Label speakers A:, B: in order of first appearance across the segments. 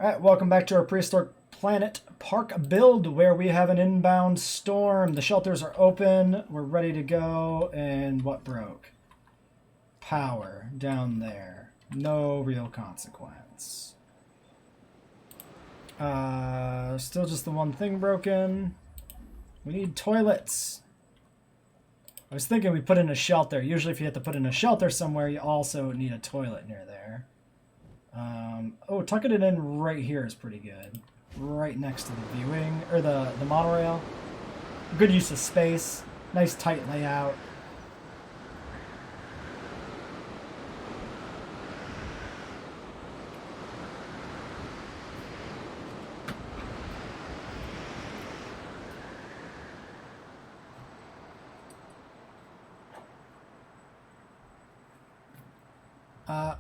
A: Alright, welcome back to our Prehistoric Planet Park build where we have an inbound storm. The shelters are open, we're ready to go, and what broke? Power down there. No real consequence. Still just the one thing broken. We need toilets. I was thinking we put in a shelter. Usually if you have to put in a shelter somewhere, you also need a toilet near there. Oh, tucking it in right here is pretty good. Right next to the viewing, or the monorail. Good use of space. Nice tight layout.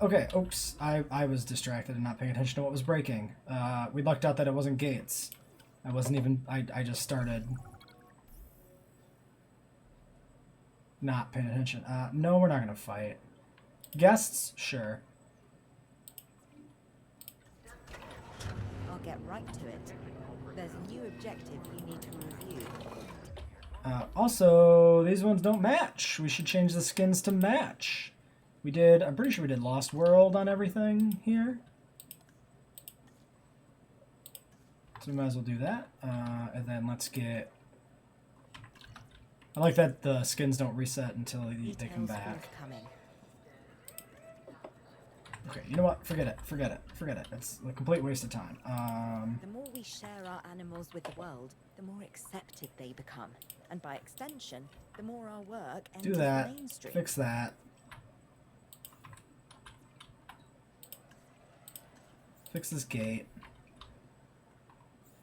A: Okay, oops, I was distracted and not paying attention to what was breaking. We lucked out that it wasn't gates. I wasn't even, I just started not paying attention. No, we're not gonna fight. Guests? Sure.
B: I'll get right to it. There's a new objective you need to review.
A: Also, these ones don't match. We should change the skins to match. We did, I'm pretty sure we did Lost World on everything here. So we might as well do that. And then let's get... I like that the skins don't reset until they come back. Okay, you know what? Forget it. Forget it. Forget it. It's a complete waste of time.
B: The more we share our animals with the world, the more accepted they become. And by extension, the more our work enters
A: do that.
B: the mainstream.
A: Fix that. Fix this gate.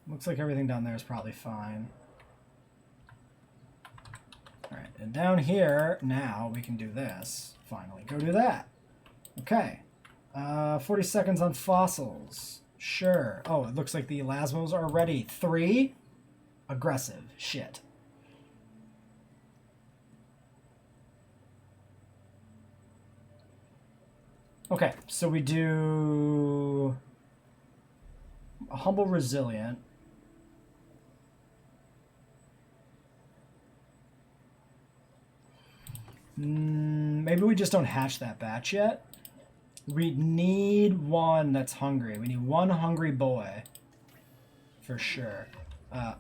A: Looks like everything down there is probably fine. Alright, and down here, now we can do this. Finally, go do that. Okay. 40 seconds on fossils. Sure. Oh, it looks like the elasmos are ready. 3. Aggressive. Shit. Okay, so we do... a humble resilient. Maybe we just don't hatch that batch yet. We need one that's hungry. We need one hungry boy. For sure.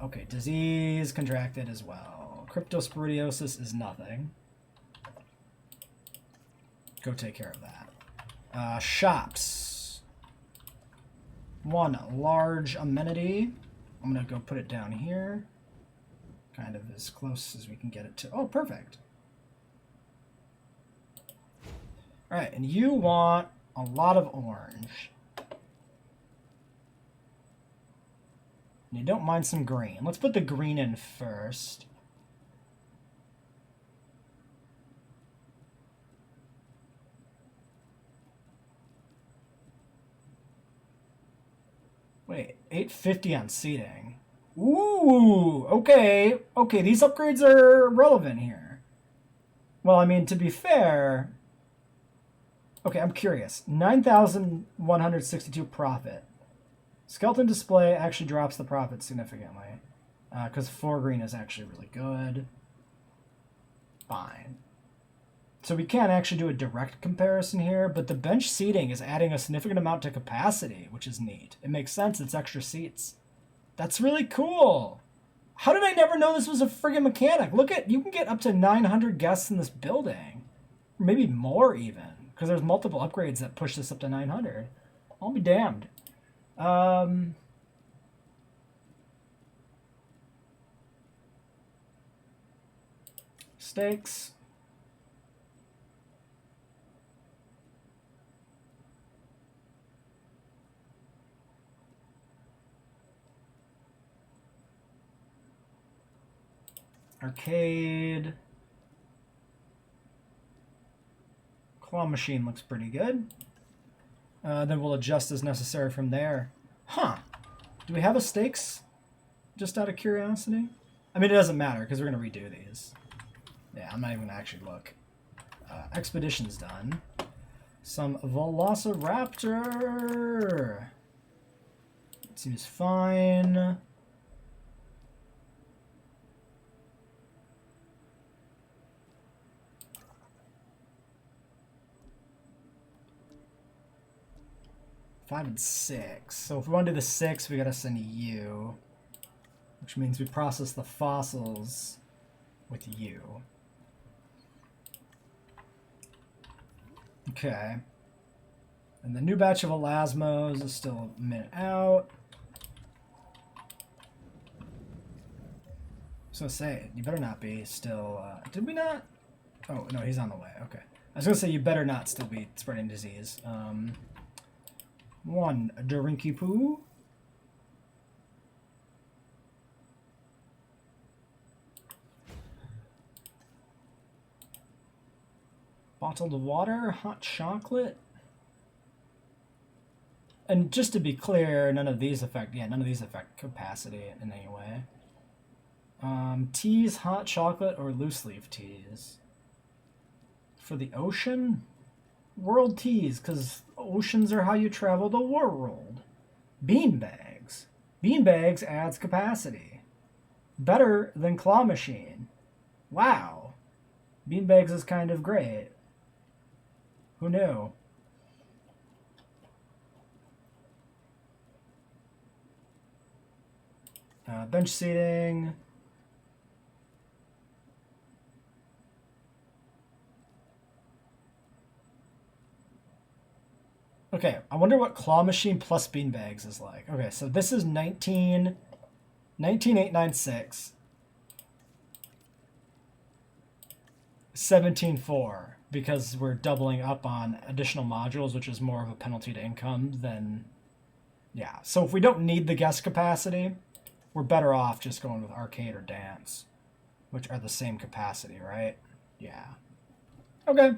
A: Okay, disease contracted as well. Cryptosporidiosis is nothing. Go take care of that. Shops. One large amenity. I'm going to go put it down here. Kind of as close as we can get it to... Oh, perfect. Alright, and you want a lot of orange. And you don't mind some green. Let's put the green in first. Wait, 850 on seating. Ooh, okay. Okay, these upgrades are relevant here. Well, I mean, to be fair... Okay, I'm curious. 9,162 profit. Skeleton display actually drops the profit significantly. Because 4 green is actually really good. Fine. So we can't actually do a direct comparison here, but the bench seating is adding a significant amount to capacity, which is neat. It makes sense, it's extra seats. That's really cool! How did I never know this was a friggin' mechanic? Look at, you can get up to 900 guests in this building. Or maybe more even, because there's multiple upgrades that push this up to 900. I'll be damned. Steaks. Arcade. Claw machine looks pretty good. Then we'll adjust as necessary from there. Huh. Do we have a stakes? Just out of curiosity? I mean, it doesn't matter, because we're going to redo these. Yeah, I'm not even going to actually look. Expedition's done. Some Velociraptor. Seems fine. Five and 6. So if we want to do the 6, we gotta send U, which means we process the fossils with U. Okay. And the new batch of elasmos is still a minute out. So say, you better not be still, did we not? Oh, no, he's on the way, okay. I was gonna say you better not still be spreading disease. One, Drinky Poo. Bottled water, hot chocolate. And just to be clear, none of these affect capacity in any way. Teas, hot chocolate, or loose leaf teas. For the ocean, world teas, because oceans are how you travel the world. Beanbags. Beanbags adds capacity. Better than claw machine. Wow. Beanbags is kind of great. Who knew? Bench seating. Okay, I wonder what claw machine plus beanbags is like. Okay, so this is 19896. 17.4, because we're doubling up on additional modules, which is more of a penalty to income than... Yeah, so if we don't need the guest capacity, we're better off just going with arcade or dance, which are the same capacity, right? Yeah. Okay.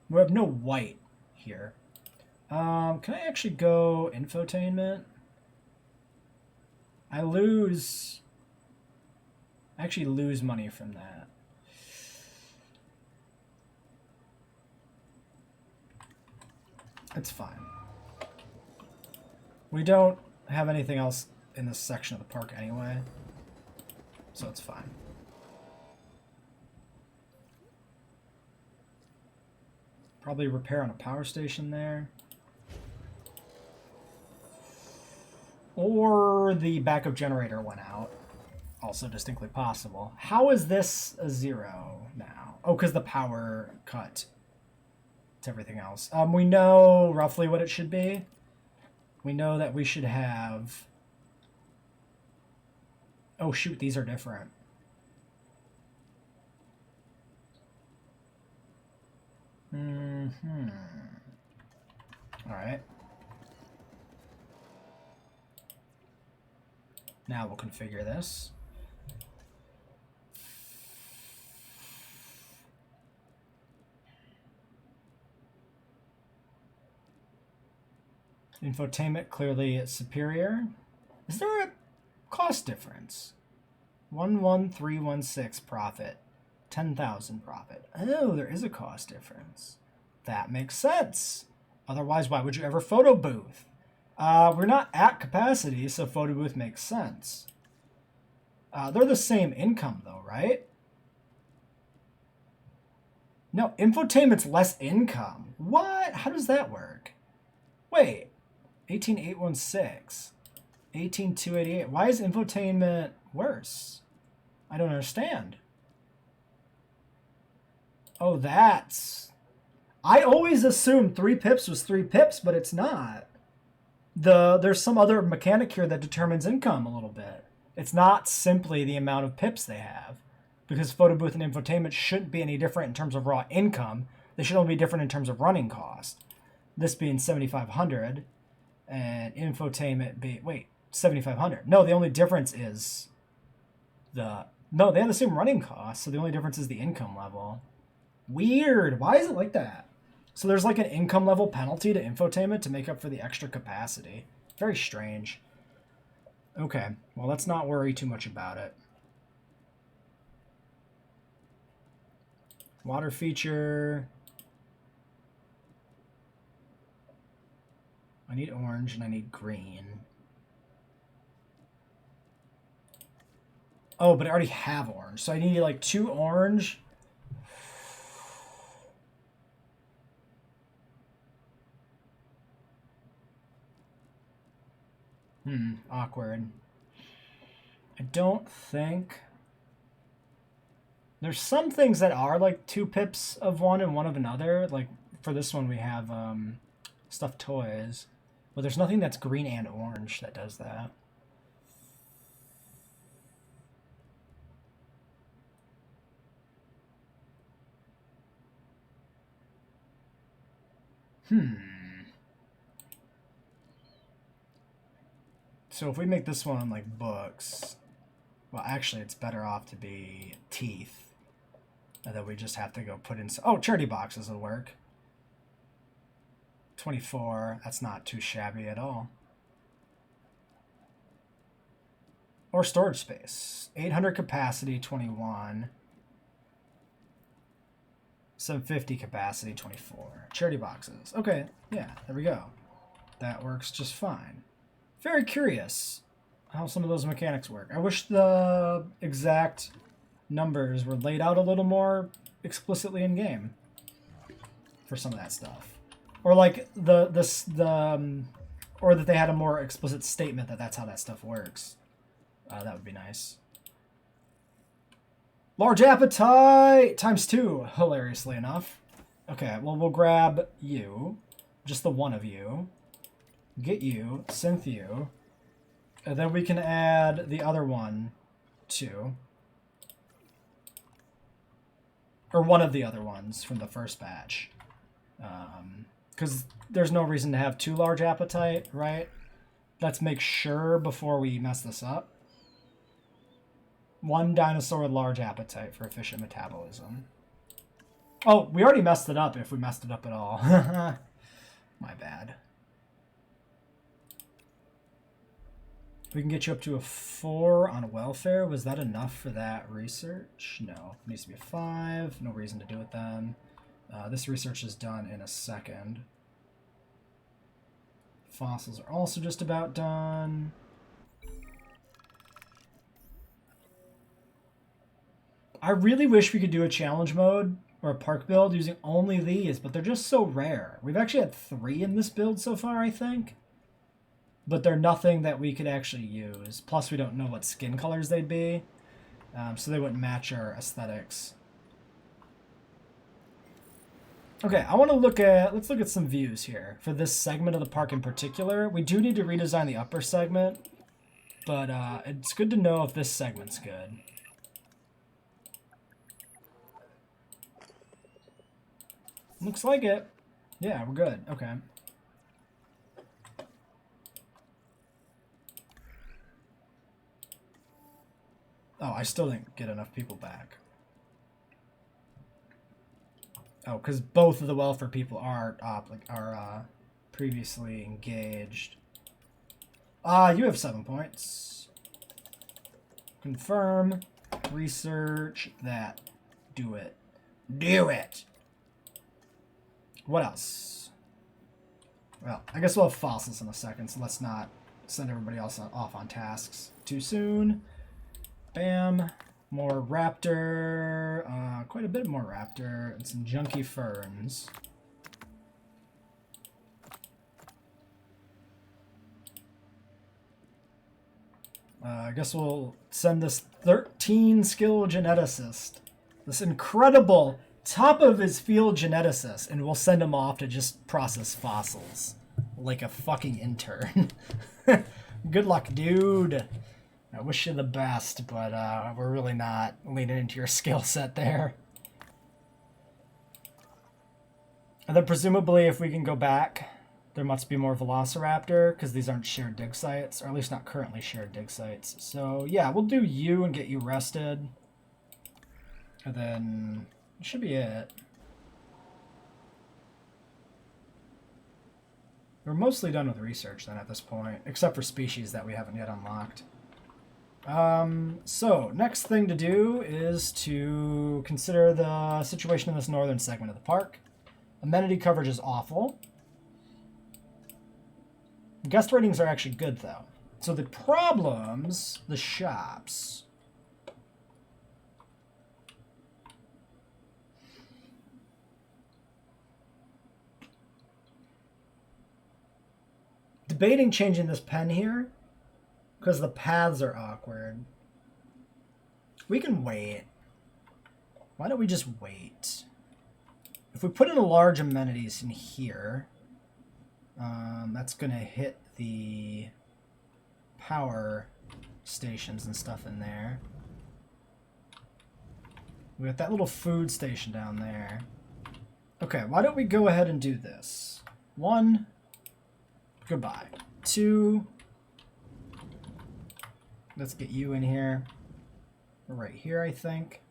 A: We have no white here. Can I actually go infotainment? I actually lose money from that. It's fine. We don't have anything else in this section of the park anyway, so it's fine. Probably repair on a power station there. Or the backup generator went out. Also distinctly possible. How is this a 0 now? Oh, because the power cut to everything else. We know roughly what it should be. We know that we should have... Oh, shoot, these are different. Alright. Now we'll configure this. Infotainment clearly is superior. Is there a cost difference? 11316 profit. 10,000 profit. Oh, there is a cost difference. That makes sense. Otherwise, why would you ever photo booth? We're not at capacity, so photo booth makes sense. They're the same income, though, right? No, infotainment's less income. What? How does that work? Wait. 18816. 18288. Why is infotainment worse? I don't understand. Oh, that's... I always assumed 3 pips was 3 pips, but it's not. There's some other mechanic here that determines income a little bit. It's not simply the amount of pips they have, because photo booth and infotainment shouldn't be any different in terms of raw income. They should only be different in terms of running cost. This being 7,500, and infotainment be 7,500. No, the only difference is no, they have the same running cost, so the only difference is the income level. Weird. Why is it like that? So there's like an income level penalty to infotainment to make up for the extra capacity. Very strange. Okay, well, let's not worry too much about it. Water feature. I need orange and I need green. Oh, but I already have orange. So I need like 2 orange. Awkward. I don't think... There's some things that are like 2 pips of one and 1 of another. Like for this one we have stuffed toys. But there's nothing that's green and orange that does that. So if we make this one like books, well, actually it's better off to be teeth. And then we just have to go put in... Oh, charity boxes will work. 24, that's not too shabby at all. Or storage space. 800 capacity, 21. 750 capacity, 24. Charity boxes. Okay, yeah, there we go. That works just fine. Very curious how some of those mechanics work. I wish the exact numbers were laid out a little more explicitly in game for some of that stuff, or like or that they had a more explicit statement that that's how that stuff works. That would be nice. Large appetite times 2, hilariously enough. Okay, well, we'll grab you, just the one of you. Get you, synth you, and then we can add the other one too. Or one of the other ones from the first batch. Because there's no reason to have 2 large appetite, right? Let's make sure before we mess this up. 1 dinosaur with large appetite for efficient metabolism. Oh, we already messed it up if we messed it up at all. My bad. We can get you up to a 4 on welfare. Was that enough for that research? No. It needs to be a 5. No reason to do it then. This research is done in a second. Fossils are also just about done. I really wish we could do a challenge mode or a park build using only these, but they're just so rare. We've actually had 3 in this build so far, I think. But they're nothing that we could actually use. Plus, we don't know what skin colors they'd be. So they wouldn't match our aesthetics. Okay, I want to let's look at some views here. For this segment of the park in particular, we do need to redesign the upper segment. But it's good to know if this segment's good. Looks like it. Yeah, we're good. Okay. Oh, I still didn't get enough people back. Oh, because both of the welfare people are previously engaged. You have 7 points. Confirm. Research that. Do it. Do it! What else? Well, I guess we'll have fossils in a second, so let's not send everybody else off on tasks too soon. Bam. More raptor. Quite a bit more raptor. And some junky ferns. I guess we'll send this 13 skill geneticist. This incredible top of his field geneticist. And we'll send him off to just process fossils. Like a fucking intern. Good luck, dude. I wish you the best, but we're really not leaning into your skill set there. And then presumably if we can go back, there must be more velociraptor, because these aren't shared dig sites, or at least not currently shared dig sites. So yeah, we'll do you and get you rested. And then it should be it. We're mostly done with research then at this point, except for species that we haven't yet unlocked. So next thing to do is to consider the situation in this northern segment of the park. Amenity coverage is awful. Guest ratings are actually good, though. So the problems, the shops. Debating changing this pen here because the paths are awkward. We can wait. Why don't we just wait? If we put in a large amenities in here, that's going to hit the power stations and stuff in there. We got that little food station down there. Okay, why don't we go ahead and do this? 1, goodbye. 2, let's get you in here. We're right here, I think.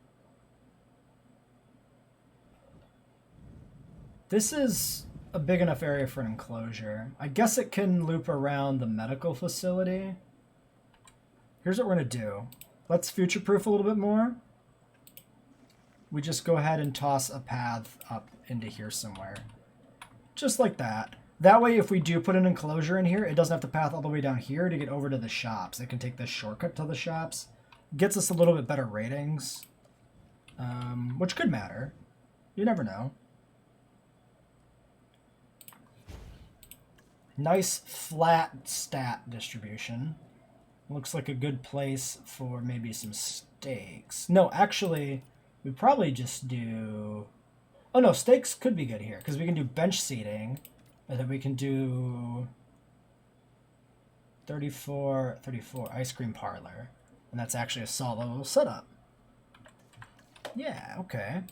A: This is a big enough area for an enclosure. I guess it can loop around the medical facility. Here's what we're going to do. Let's future-proof a little bit more. We just go ahead and toss a path up into here somewhere. Just like that. That way, if we do put an enclosure in here, it doesn't have to path all the way down here to get over to the shops. It can take this shortcut to the shops. Gets us a little bit better ratings, which could matter. You never know. Nice flat stat distribution. Looks like a good place for maybe some steaks. No, actually, we probably just do... Oh no, steaks could be good here, because we can do bench seating, and then we can do 34 ice cream parlor. And that's actually a solid little setup. Yeah, okay.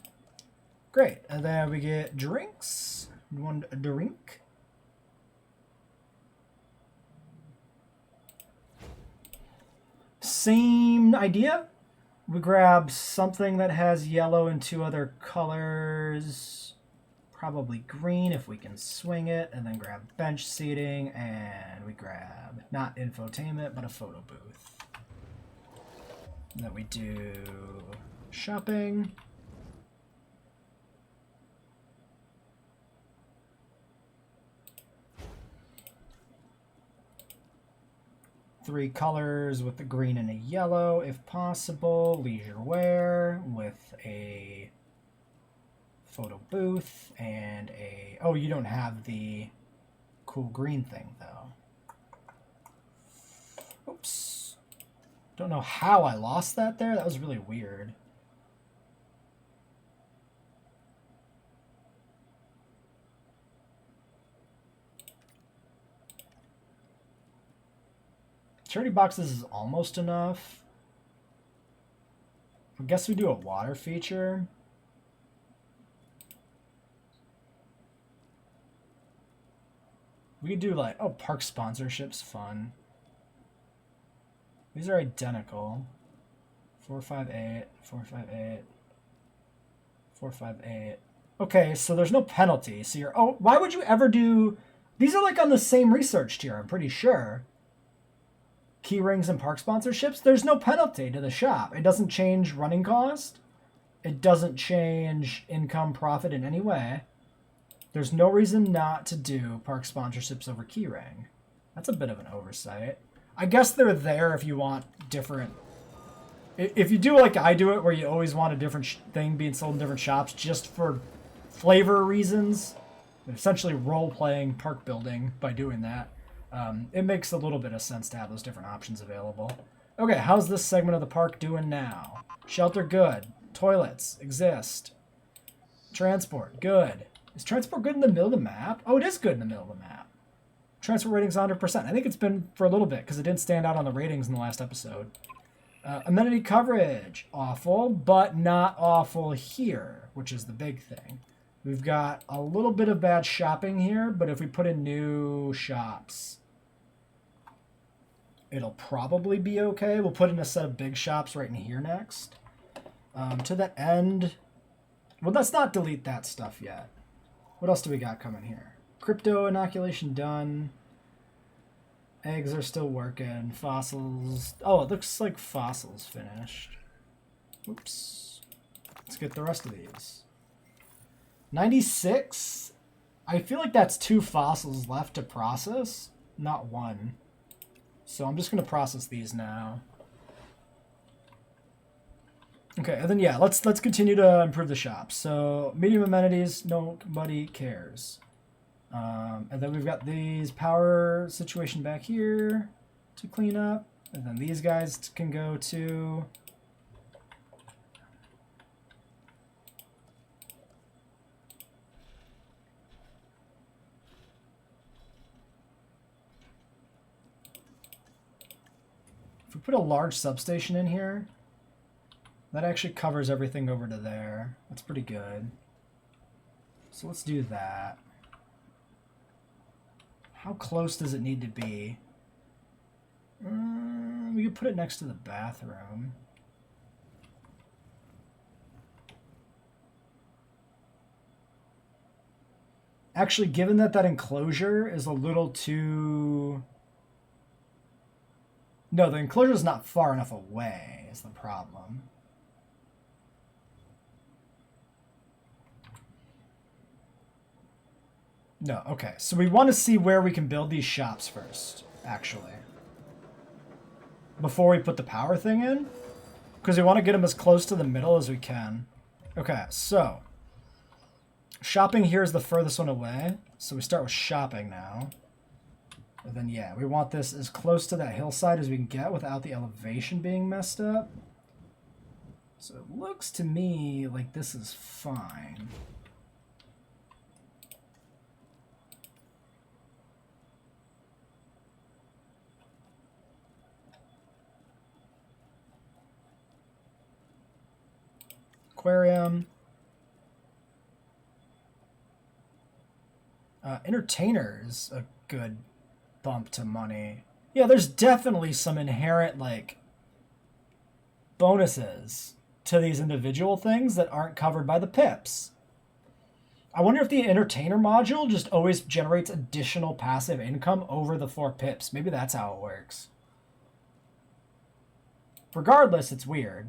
A: Great. And then we get drinks. You want a drink? Same idea. We grab something that has yellow and 2 other colors. Probably green if we can swing it. And then grab bench seating. And we grab, not infotainment, but a photo booth. And then we do shopping. Three colors with the green and a yellow, if possible. Leisure wear with a photo booth and a... Oh, you don't have the cool green thing, though. Oops. Don't know how I lost that there. That was really weird. Charity boxes is almost enough. I guess we do a water feature. We could do like, oh, park sponsorship's fun. These are identical. 458, 458, 458. Okay, so there's no penalty. So you're, oh, why would you ever do, these are like on the same research tier, I'm pretty sure. Key rings and park sponsorships, there's no penalty to the shop. It doesn't change running cost. It doesn't change income profit in any way. There's no reason not to do park sponsorships over key ring. That's a bit of an oversight. I guess they're there if you want different... If you do like I do it, where you always want a different thing being sold in different shops just for flavor reasons, essentially role-playing park building by doing that, it makes a little bit of sense to have those different options available. Okay, how's this segment of the park doing now? Shelter, good. Toilets, exist. Transport, good. Is transport good in the middle of the map? Oh, it is good in the middle of the map. Transport rating's 100%. I think it's been for a little bit, because it didn't stand out on the ratings in the last episode. Amenity coverage, awful, but not awful here, which is the big thing. We've got a little bit of bad shopping here, but if we put in new shops, it'll probably be okay. We'll put in a set of big shops right in here next. To that end, well, let's not delete that stuff yet. What else do we got coming here? Crypto inoculation done. Eggs are still working. Fossils. Oh, it looks like fossils finished. Oops. Let's get the rest of these. 96? I feel like that's 2 fossils left to process. not one. So I'm just going to process these now. Okay, and then yeah, let's continue to improve the shop. So medium amenities, nobody cares. And then we've got these power situation back here to clean up. And then these guys can go to... If we put a large substation in here, that actually covers everything over to there. That's pretty good. So let's do that. How close does it need to be? We could put it next to the bathroom. Actually, given that that enclosure is a little too... No, the enclosure is not far enough away is the problem. No, okay. So we want to see where we can build these shops first, actually. Before we put the power thing in. Because we want to get them as close to the middle as we can. Okay, so... Shopping here is the furthest one away. So we start with shopping now. And then, yeah, we want this as close to that hillside as we can get without the elevation being messed up. So it looks to me like this is fine. Aquarium. Entertainers, a good bump to money. Yeah, there's definitely some inherent, like, bonuses to these individual things that aren't covered by the pips. I wonder if the entertainer module just always generates additional passive income over the 4 pips. Maybe that's how it works. Regardless, it's weird.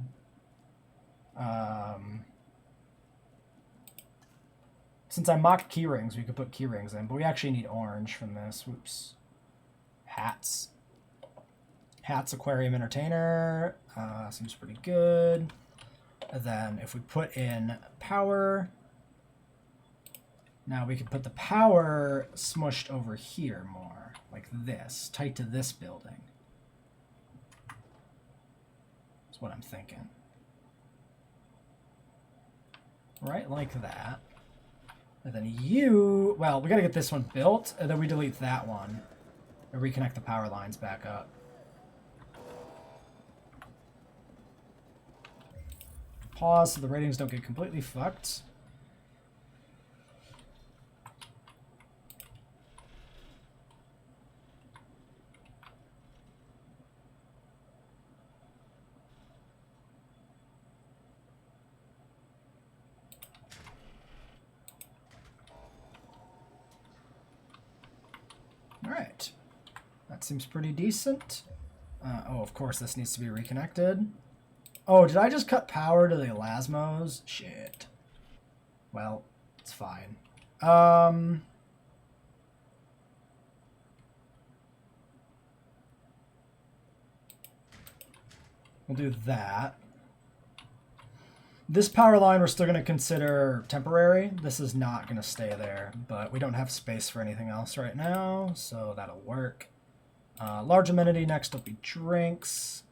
A: Since I mocked keyrings, we could put keyrings in, but we actually need orange from this. Whoops. Hats. Hats, aquarium, entertainer. Seems pretty good. And then if we put in power, now we can put the power smushed over here more, like this, tight to this building. That's what I'm thinking. Right, like that. And then you, well, we gotta get this one built, and then we delete that one. And reconnect the power lines back up. Pause so the ratings don't get completely fucked. Alright. That seems pretty decent. Oh, of course, this needs to be reconnected. Oh, did I just cut power to the elasmos? Shit. Well, it's fine. We'll do that. This power line we're still going to consider temporary. This is not going to stay there, but we don't have space for anything else right now, so that'll work. Large amenity next will be drinks.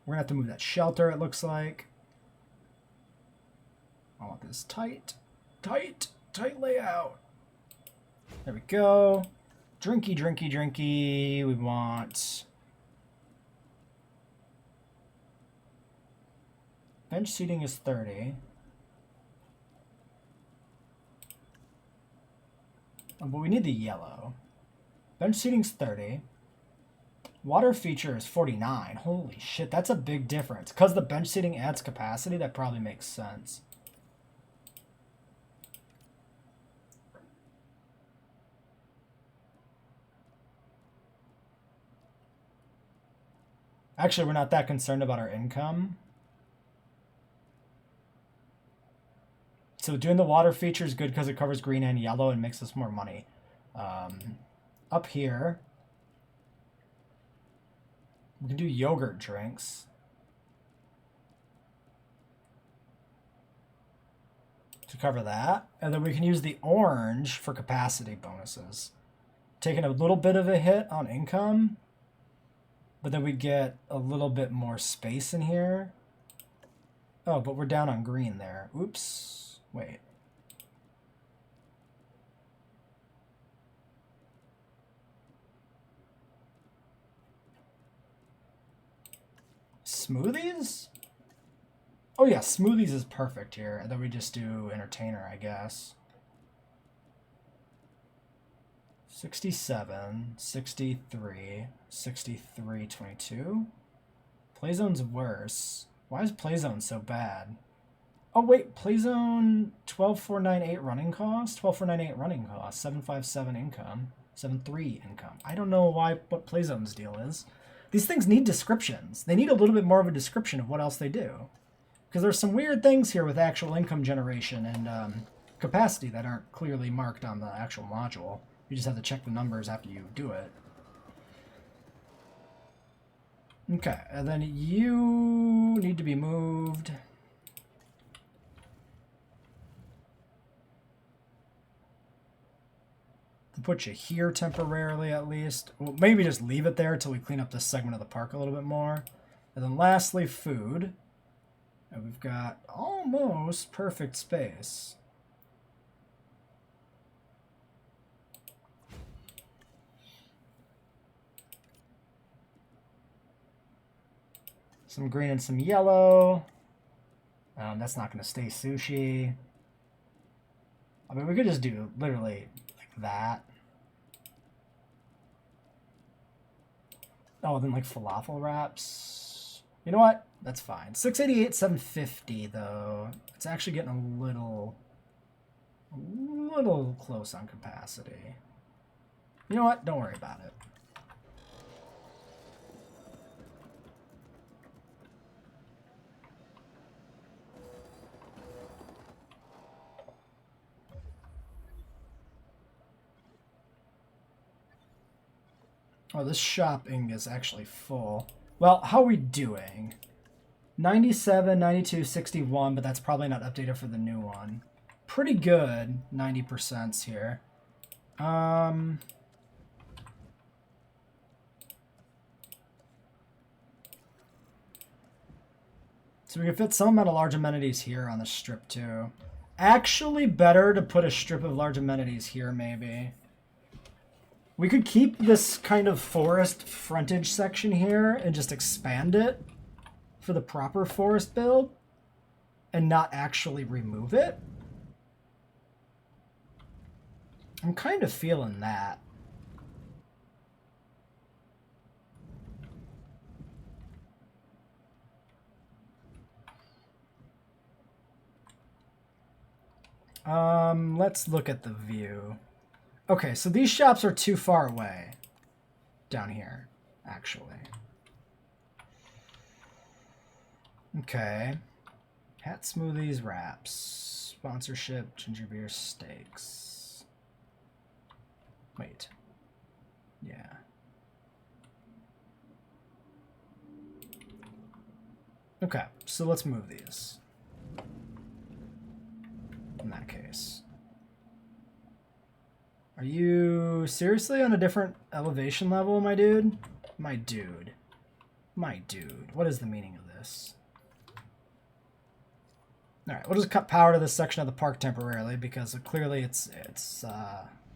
A: We're going to have to move that shelter, it looks like. I want this tight layout. There we go. Drinky, drinky, drinky. We want... Bench seating is 30. But we need the yellow. Bench seating's 30. Water feature is 49. Holy shit, that's a big difference. Because the bench seating adds capacity, that probably makes sense. Actually, we're not that concerned about our income. So doing the water feature is good because it covers green and yellow and makes us more money. up here. We can do yogurt drinks. To cover that. And then we can use the orange for capacity bonuses. Taking a little bit of a hit on income. But then we get a little bit more space in here. Oh, but we're down on green there. Oops. Wait. Smoothies? Oh yeah, smoothies is perfect here. And then we just do entertainer, I guess. 67, 63, 63, 22. Playzone's worse. Why is Playzone so bad? Oh wait, Playzone 12498 running cost, 12498 running cost, 757 income, 73 income. I don't know what Playzone's deal is. These things need descriptions. They need a little bit more of a description of what else they do. Because there's some weird things here with actual income generation and capacity that aren't clearly marked on the actual module. You just have to check the numbers after you do it. Okay, and then you need to be moved. We'll put you here temporarily at least. Well, maybe just leave it there until we clean up this segment of the park a little bit more. And then lastly, food. And we've got almost perfect space. Some green and some yellow. That's not going to stay sushi. I mean, we could just do literally like that. Oh, then like falafel wraps. You know what? That's fine. 688, 750 though. It's actually getting a little close on capacity. You know what? Don't worry about it. Oh, this shopping is actually full. Well, how are we doing? 97, 92, 61, but that's probably not updated for the new one. Pretty good, 90% here. So we can fit some amount of large amenities here on the strip too. Actually better to put a strip of large amenities here maybe. We could keep this kind of forest frontage section here and just expand it for the proper forest build and not actually remove it. I'm kind of feeling that. Let's look at the view. Okay, so these shops are too far away down here, actually. Okay. Hat smoothies, wraps, sponsorship, ginger beer, steaks. Wait. Yeah. Okay, so let's move these. In that case. Are you seriously on a different elevation level, my dude? My dude. My dude. What is the meaning of this? Alright, we'll just cut power to this section of the park temporarily because clearly it's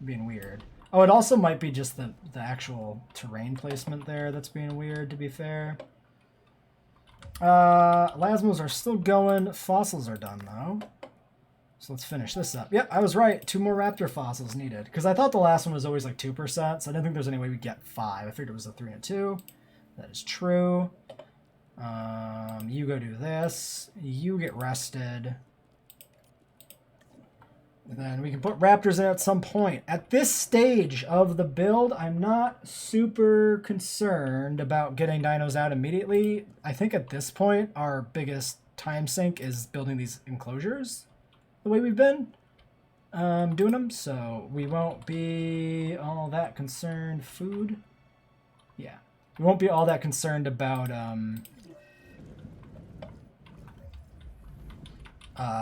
A: being weird. Oh, it also might be just the actual terrain placement there that's being weird, to be fair. Lasmos are still going. Fossils are done, though. So let's finish this up. Yep, I was right. 2 more raptor fossils needed. Because I thought the last one was always like 2%, so I didn't think there's any way we'd get 5. I figured it was a 3 and 2. That is true. You go do this. You get rested. And then we can put raptors in at some point. At this stage of the build, I'm not super concerned about getting dinos out immediately. I think at this point, our biggest time sink is building these enclosures the way we've been. doing them, so we won't be all that concerned. Food? Yeah. We won't be all that concerned about,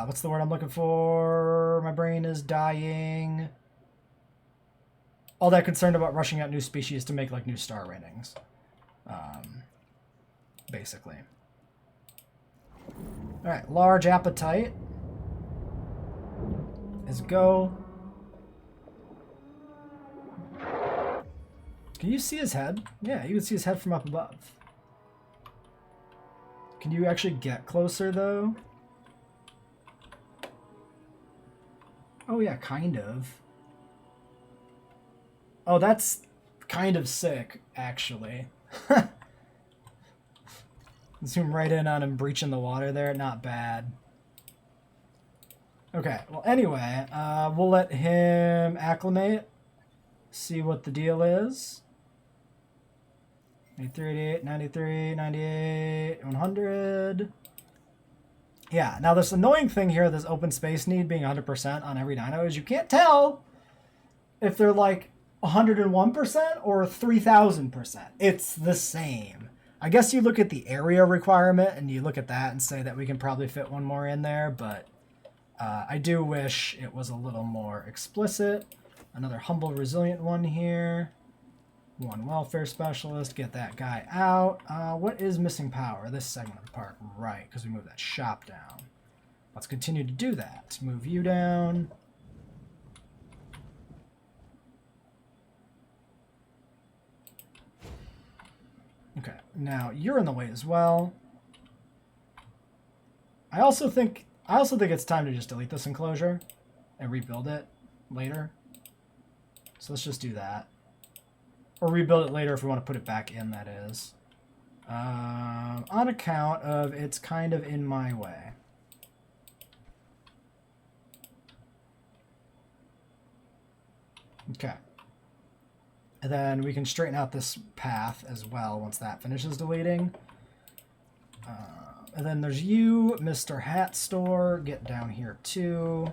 A: what's the word I'm looking for? My brain is dying. All that concerned about rushing out new species to make, like, new star ratings. Basically. Alright, large appetite. Is go. Can you see his head? Yeah, you can see his head from up above. Can you actually get closer, though? Oh, yeah, kind of. Oh, that's kind of sick, actually. Zoom right in on him breaching the water there. Not bad. Okay, well, anyway, we'll let him acclimate. See what the deal is. 93, 88, 93, 98, 100. Yeah, now this annoying thing here, this open space need being 100% on every dino, is you can't tell if they're like 101% or 3000%. It's the same. I guess you look at the area requirement and you look at that and say that we can probably fit one more in there, but I do wish it was a little more explicit. Another humble, resilient one here. One welfare specialist. Get that guy out. What is missing power? This segment of the park. Right, because we moved that shop down. Let's continue to do that. Move you down. Okay, now you're in the way as well. I also think it's time to just delete this enclosure and rebuild it later. So let's just do that. Or rebuild it later if we want to put it back in, that is. On account of it's kind of in my way. Okay. And then we can straighten out this path as well once that finishes deleting. And then there's you, Mr. Hat Store. Get down here too.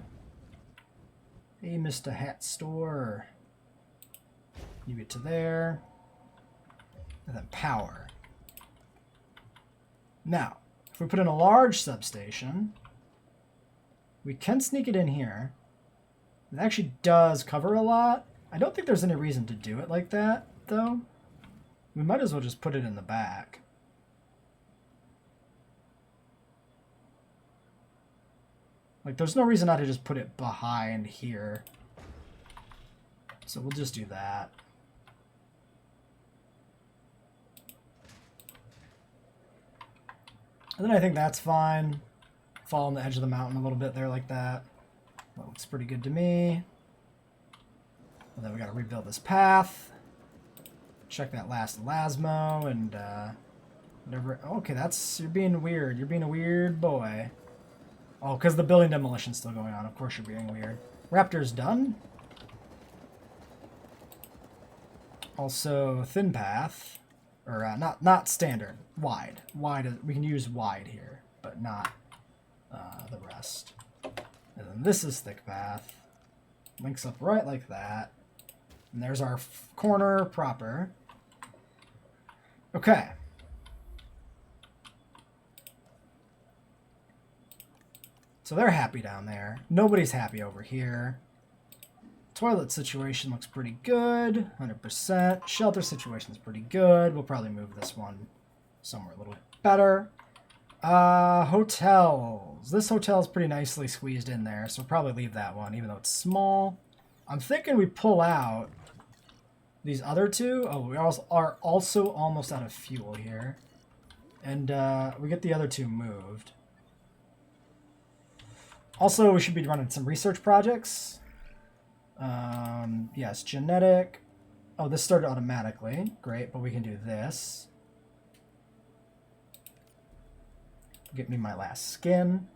A: Hey, Mr. Hat Store. You get to there. And then power. Now, if we put in a large substation, we can sneak it in here. It actually does cover a lot. I don't think there's any reason to do it like that, though. We might as well just put it in the back. Like, there's no reason not to just put it behind here. So we'll just do that. And then I think that's fine. Fall on the edge of the mountain a little bit there like that. That looks pretty good to me. And then we gotta rebuild this path. Check that last Lasmo and whatever. Okay, that's, you're being weird. You're being a weird boy. Oh, because the building demolition's still going on. Of course you're being weird. Raptor's done. Also, thin path. Or not standard. Wide. Wide. We can use wide here, but not the rest. And then this is thick path. Links up right like that. And there's our corner proper. Okay. So they're happy down there. Nobody's happy over here. Toilet situation looks pretty good. 100%. Shelter situation's pretty good. We'll probably move this one somewhere a little bit better. Hotels. This hotel's pretty nicely squeezed in there, so we'll probably leave that one, even though it's small. I'm thinking we pull out these other two. Oh, we are also almost out of fuel here. And we get the other two moved. Also, we should be running some research projects. Yes, genetic. Oh, this started automatically. Great, but we can do this. Get me my last skin.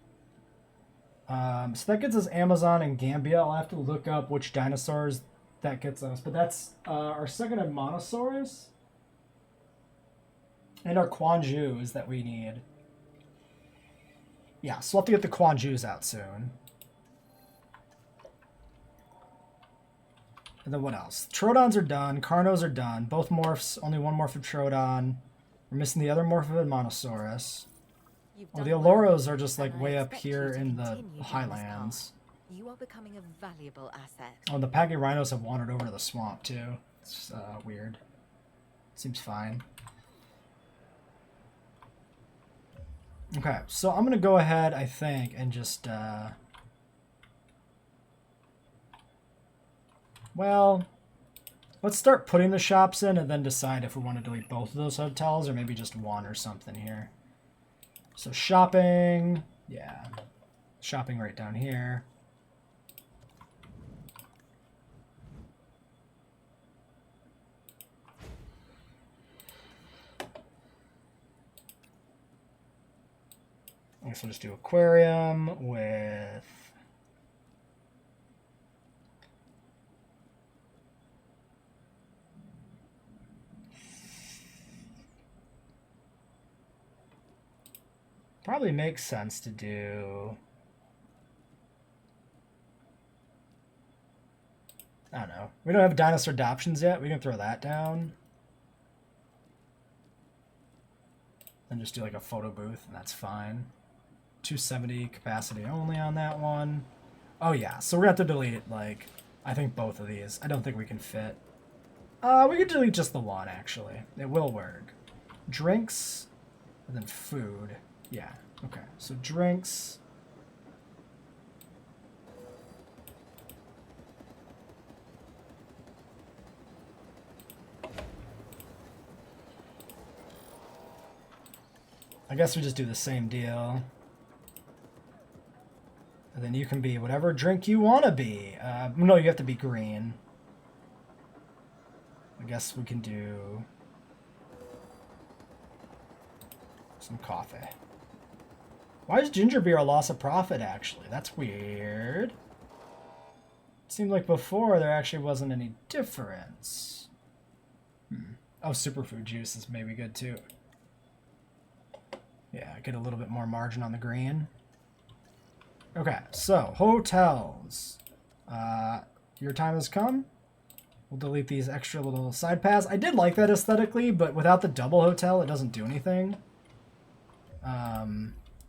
A: So that gets us Amazon and Gambia. I'll have to look up which dinosaurs that gets us. But that's our second Monosaurus. And our Quanjus that we need. Yeah, so we'll have to get the Quanjus out soon. And then what else? Troodons are done. Carnos are done. Both morphs. Only one morph of Troodon. We're missing the other morph of Monosaurus.
B: You've
A: Well,
B: done
A: the
B: well,
A: Aloros are just like
B: and I
A: way up
B: expect you
A: here
B: to
A: in the
B: continue down this
A: highlands.
B: path. You are becoming a valuable asset.
A: Oh, and the Pagi Rhinos have wandered over to the swamp too. It's weird. Seems fine. Okay, so I'm gonna go ahead, I think, and just well, let's start putting the shops in and then decide if we want to delete both of those hotels or maybe just one or something here. So shopping, yeah, shopping right down here. I guess we'll just do aquarium with probably makes sense to do. I don't know. We don't have dinosaur adoptions yet. We can throw that down. And just do like a photo booth, and that's fine. 270 capacity only on that one. Oh yeah, so we're gonna have to delete it, like, I think both of these. I don't think we can fit. We could delete just the one, actually. It will work. Drinks, and then food. Yeah, okay. So drinks. I guess we just do the same deal. And then you can be whatever drink you want to be. No, you have to be green. I guess we can do some coffee. Why is ginger beer a loss of profit, actually? That's weird. It seemed like before there actually wasn't any difference. Oh, superfood juice is maybe good, too. Yeah, get a little bit more margin on the green. Okay, so hotels. Your time has come. We'll delete these extra little side paths. I did like that aesthetically, but without the double hotel, it doesn't do anything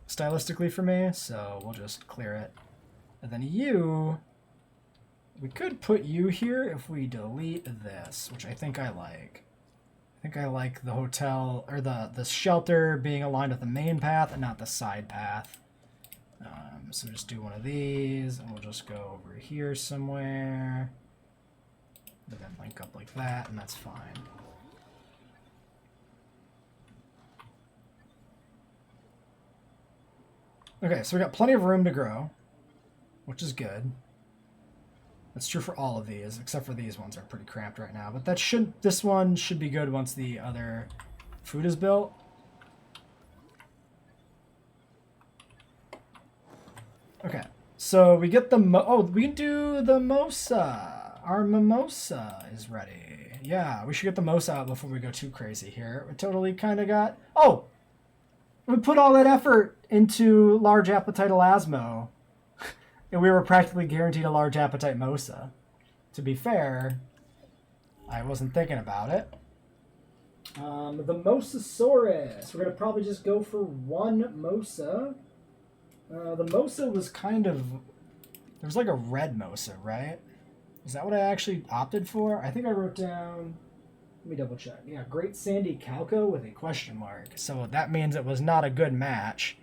A: stylistically for me, so we'll just clear it. And then you, we could put you here if we delete this, which I think I like. I think I like the hotel, or the shelter being aligned with the main path and not the side path. So just do one of these, and we'll just go over here somewhere. And then link up like that, and that's fine. Okay, so we got plenty of room to grow, which is good. That's true for all of these, except for these ones are pretty cramped right now. But this one should be good once the other food is built. Okay, so we get the we do the mosa. Our mimosa is ready. Yeah, we should get the mosa out before we go too crazy here. We totally kind of got... Oh! We put all that effort into large appetite elasmo, and we were practically guaranteed a large appetite mosa. To be fair, I wasn't thinking about it. The Mosasaurus. We're going to probably just go for one mosa. The mosa was kind of... There was like a red mosa, right? Is that what I actually opted for? I think I wrote down... Let me double check. Yeah, Great Sandy Calco with a question mark. So that means it was not a good match.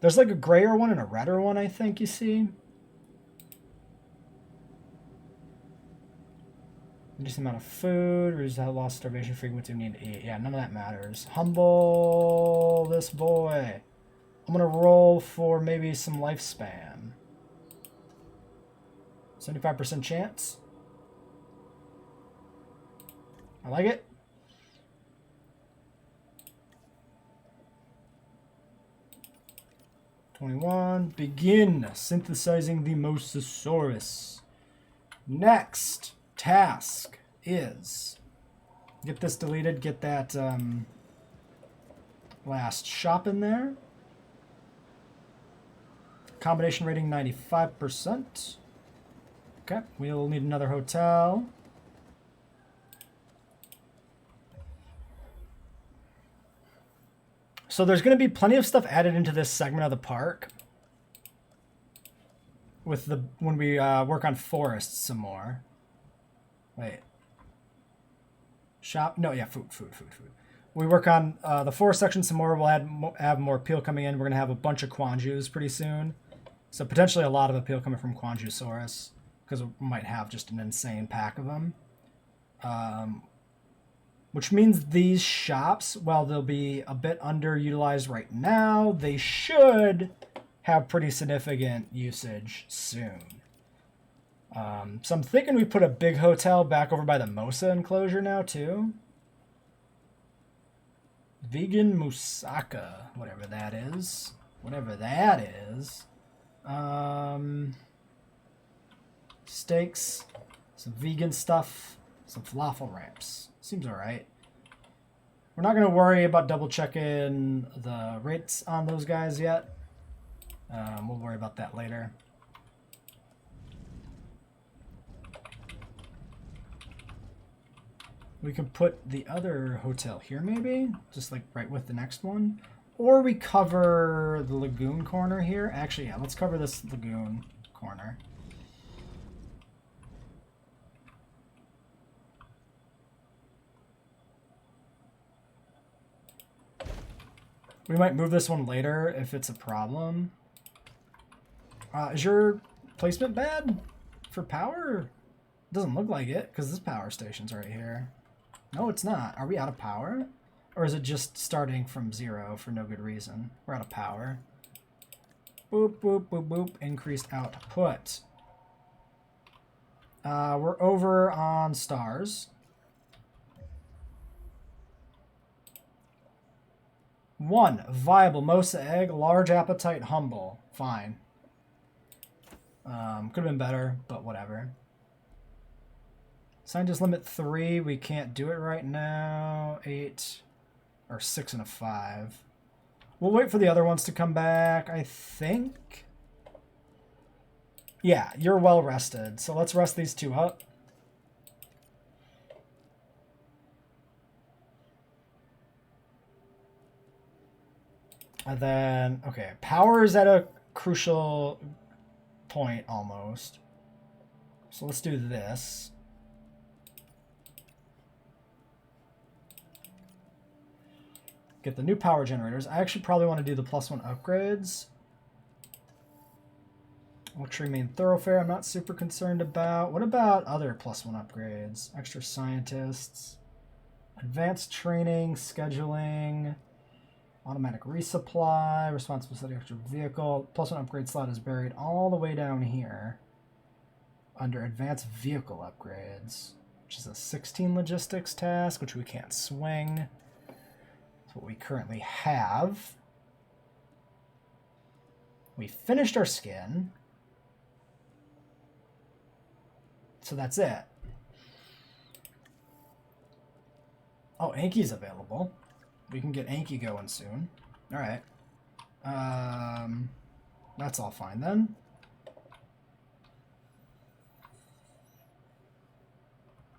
A: There's like a grayer one and a redder one, I think, you see. Reduce the amount of food, reduce the loss starvation frequency we need to eat. Yeah, none of that matters. Humble this boy. I'm going to roll for maybe some lifespan. 75% chance. I like it. "21. Begin synthesizing the Mosasaurus. Next task is get this deleted, get that last shop in there. Combination rating 95%. Okay, we'll need another hotel. So there's going to be plenty of stuff added into this segment of the park with the when we work on forests some more. Wait. Shop? No, yeah, food. We work on the forest section some more. We'll have more appeal coming in. We're going to have a bunch of Quanjus pretty soon. So potentially a lot of appeal coming from Quanjusaurus, because we might have just an insane pack of them. Which means these shops, while they'll be a bit underutilized right now, they should have pretty significant usage soon. So I'm thinking we put a big hotel back over by the Mosa enclosure now, too. Vegan Moussaka, whatever that is. Whatever that is. Steaks, some vegan stuff, some falafel wraps. Seems alright. We're not going to worry about double checking the rates on those guys yet. We'll worry about that later. We can put the other hotel here maybe, just like right with the next one. Or we cover the lagoon corner here. Actually, yeah, let's cover this lagoon corner. We might move this one later if it's a problem. Is your placement bad for power? It doesn't look like it, because this power station's right here. No, it's not. Are we out of power? Or is it just starting from 0 for no good reason? We're out of power. Boop, boop, boop, boop. Increased output. We're over on stars. 1. Viable. Mosa egg. Large appetite. Humble. Fine. Could have been better, but whatever. Scientist limit 3. We can't do it right now. 8. Or 6 and a 5. We'll wait for the other ones to come back, I think. Yeah, you're well rested. So let's rest these 2 up. And then, okay, power is at a crucial point almost. So let's do this. Get the new power generators. I actually probably want to do the +1 upgrades. Luxury main thoroughfare, I'm not super concerned about. What about other +1 upgrades? Extra scientists. Advanced training, scheduling. Automatic resupply. Responsible setting extra vehicle. +1 upgrade slot is buried all the way down here. Under advanced vehicle upgrades. Which is a 16 logistics task, which we can't swing. That's what we currently have. We finished our skin. So that's it. Oh, Anki's available. We can get Anki going soon. All right. That's all fine then.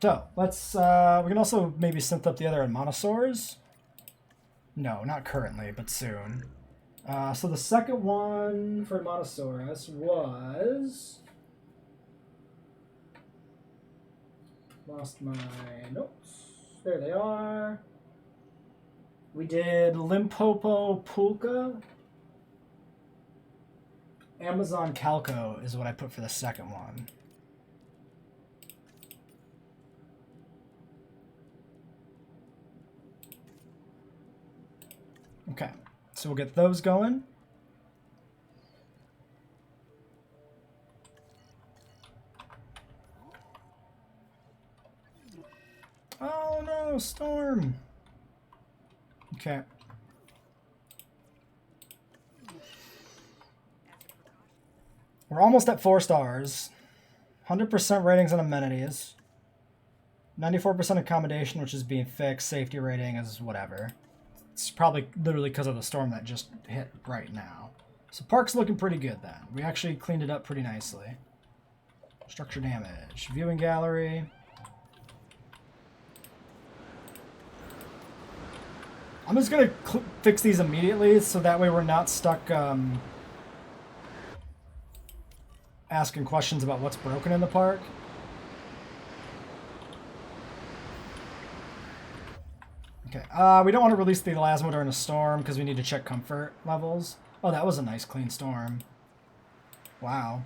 A: So let's. We can also maybe synth up the other monosaurs. No, not currently, but soon. So the second one for Monosaurus was... Lost my notes. There they are. We did Limpopo Pulka. Amazon Calco is what I put for the second one. Okay, so we'll get those going. Oh no, storm. Okay. We're almost at 4 stars. 100% ratings on amenities. 94% accommodation, which is being fixed. Safety rating is whatever. It's probably literally because of the storm that just hit right now. So park's looking pretty good then. We actually cleaned it up pretty nicely. Structure damage. Viewing gallery. I'm just going to fix these immediately so that way we're not stuck asking questions about what's broken in the park. Okay, we don't want to release the elasma during a storm because we need to check comfort levels. Oh, that was a nice clean storm. Wow.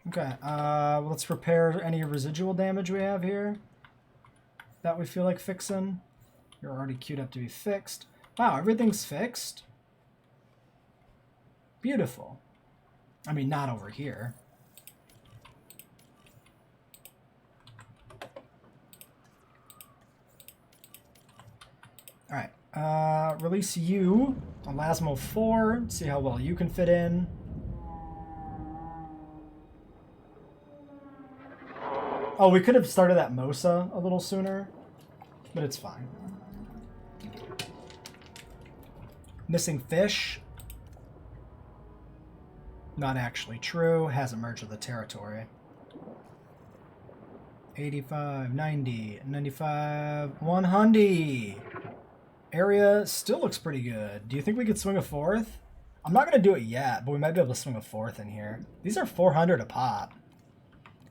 A: Okay, let's repair any residual damage we have here that we feel like fixing. You're already queued up to be fixed. Wow, everything's fixed? Beautiful. I mean, not over here. Alright, release you on Lasmo 4. See how well you can fit in. Oh, we could have started at Mosa a little sooner, but it's fine. Missing fish. Not actually true. Hasn't merged with the territory. 85, 90, 95, 100. Area still looks pretty good. Do you think we could swing a fourth? I'm not going to do it yet, but we might be able to swing a fourth in here. These are 400 a pop.